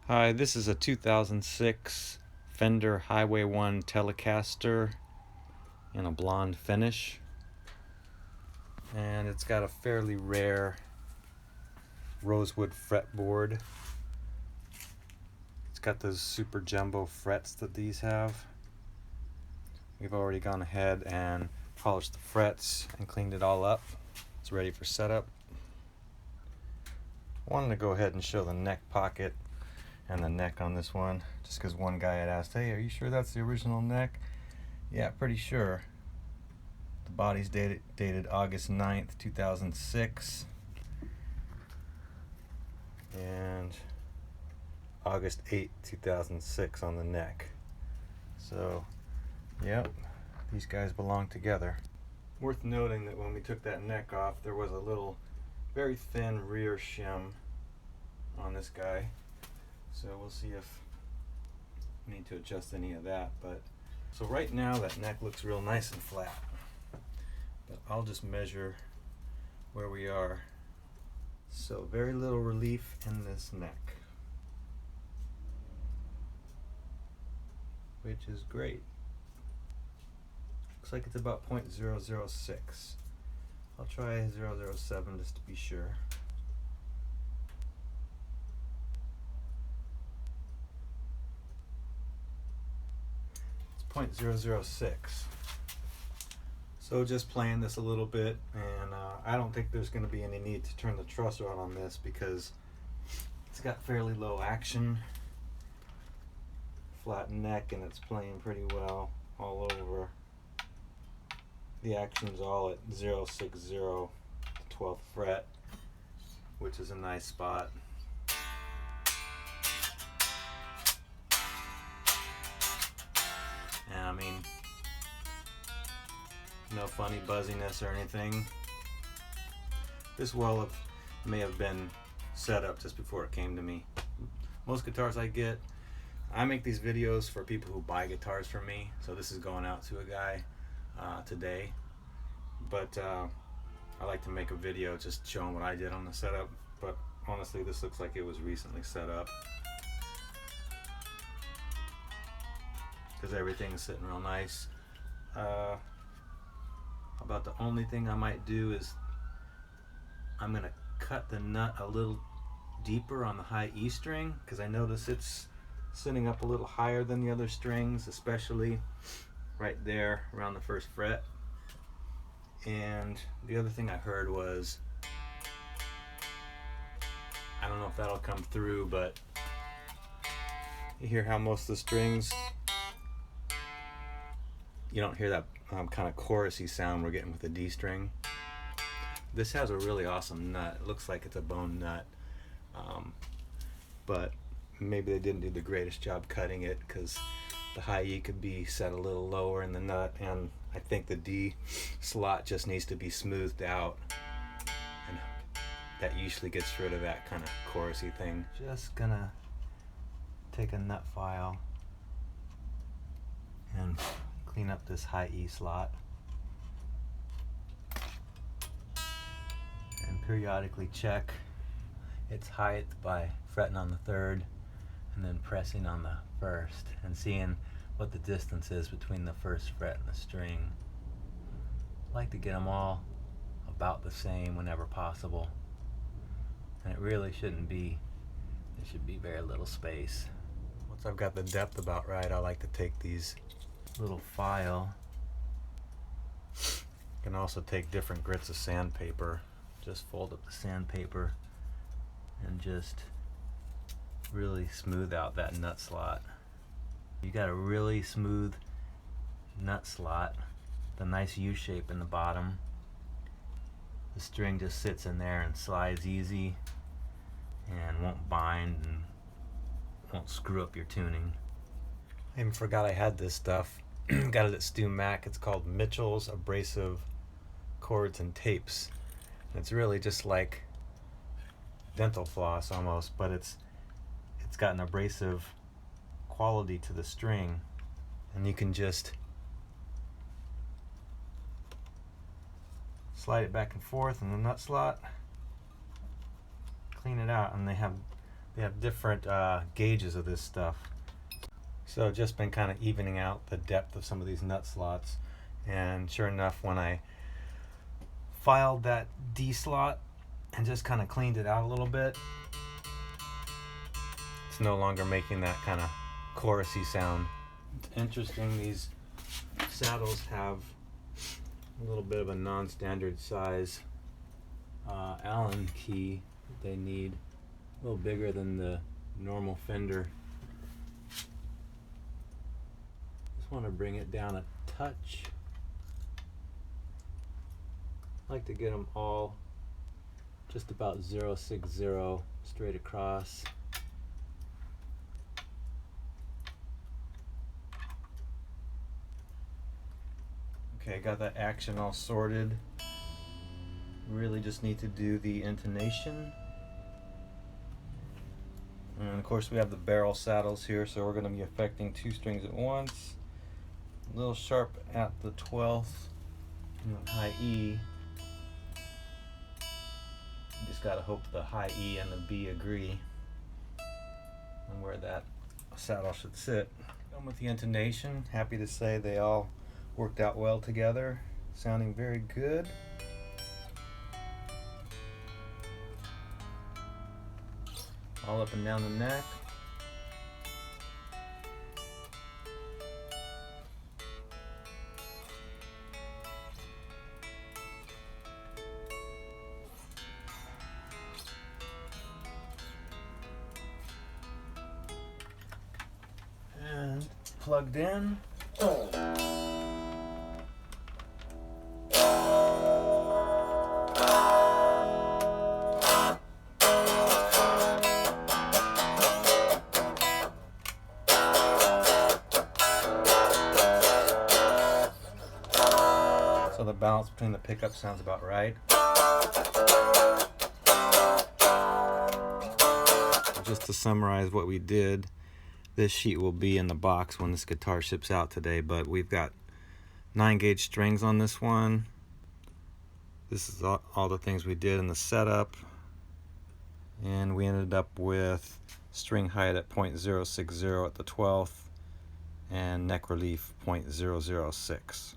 Hi, this is a 2006 Fender Highway 1 Telecaster in a blonde finish, and it's got a fairly rare rosewood fretboard. It's got those super jumbo frets that these have. We've already gone ahead and polished the frets and cleaned it all up. It's ready for setup. I wanted to go ahead and show the neck pocket and the neck on this one, just because one guy had asked, hey, are you sure that's the original neck? Yeah, pretty sure. The body's dated August 9th, 2006, and August 8th, 2006 on the neck. So, yep, these guys belong together. Worth noting that when we took that neck off, there was a little, very thin rear shim on this guy. So we'll see if we need to adjust any of that. But so right now that neck looks real nice and flat. But I'll just measure where we are. So very little relief in this neck, which is great. Looks like it's about 0.006. I'll try 0.007 just to be sure. It's 0.006. So just playing this a little bit, and I don't think there's going to be any need to turn the truss rod on this because it's got fairly low action, flat neck, and it's playing pretty well all over. The action's all at 0.60, the 12th fret, which is a nice spot. And I mean, no funny buzziness or anything. This may have been set up just before it came to me. Most guitars I make these videos for people who buy guitars from me, so this is going out to a guy today. But I like to make a video just showing what I did on the setup, but honestly this looks like it was recently set up because everything's sitting real nice. About the only thing I might do is I'm going to cut the nut a little deeper on the high E string, because I notice it's sitting up a little higher than the other strings, especially right there around the first fret. And the other thing I heard was, I don't know if that'll come through, but you hear how most of the strings, you don't hear that kind of chorusy sound we're getting with the D string. This has a really awesome nut. It looks like it's a bone nut, but maybe they didn't do the greatest job cutting it, because the high E could be set a little lower in the nut, and I think the D slot just needs to be smoothed out, and that usually gets rid of that kind of chorusy thing. Just gonna take a nut file and clean up this high E slot, and periodically check its height by fretting on the third and then pressing on the first and seeing what the distance is between the first fret and the string. I like to get them all about the same whenever possible, and it really shouldn't be. There should be very little space. Once I've got the depth about right, I like to take these little file. You can also take different grits of sandpaper. Just fold up the sandpaper and just really smooth out that nut slot. You got a really smooth nut slot, the nice U shape in the bottom. The string just sits in there and slides easy and won't bind and won't screw up your tuning. I even forgot I had this stuff. Got it at Stu Mac. It's called Mitchell's Abrasive Cords and Tapes. And it's really just like dental floss almost, but it's got an abrasive quality to the string, and you can just slide it back and forth in the nut slot, clean it out, and they have They have different gauges of this stuff. So I've just been kind of evening out the depth of some of these nut slots, and sure enough, when I filed that D slot and just kind of cleaned it out a little bit, it's no longer making that kind of chorusy sound. It's interesting, these saddles have a little bit of a non-standard size Allen key that they need, a little bigger than the normal Fender. Just want to bring it down a touch. I like to get them all just about 0.60 straight across. Okay, got that action all sorted. Really just need to do the intonation. And of course we have the barrel saddles here, so we're going to be affecting two strings at once. A little sharp at the 12th, high E. You just got to hope the high E and the B agree on where that saddle should sit. Done with the intonation. Happy to say they all worked out well together, sounding very good. All up and down the neck. And plugged in. So the balance between the pickup sounds about right. Just to summarize what we did, this sheet will be in the box when this guitar ships out today, but we've got 9-gauge strings on this one. This is all the things we did in the setup, and we ended up with string height at 0.060 at the 12th and neck relief 0.006.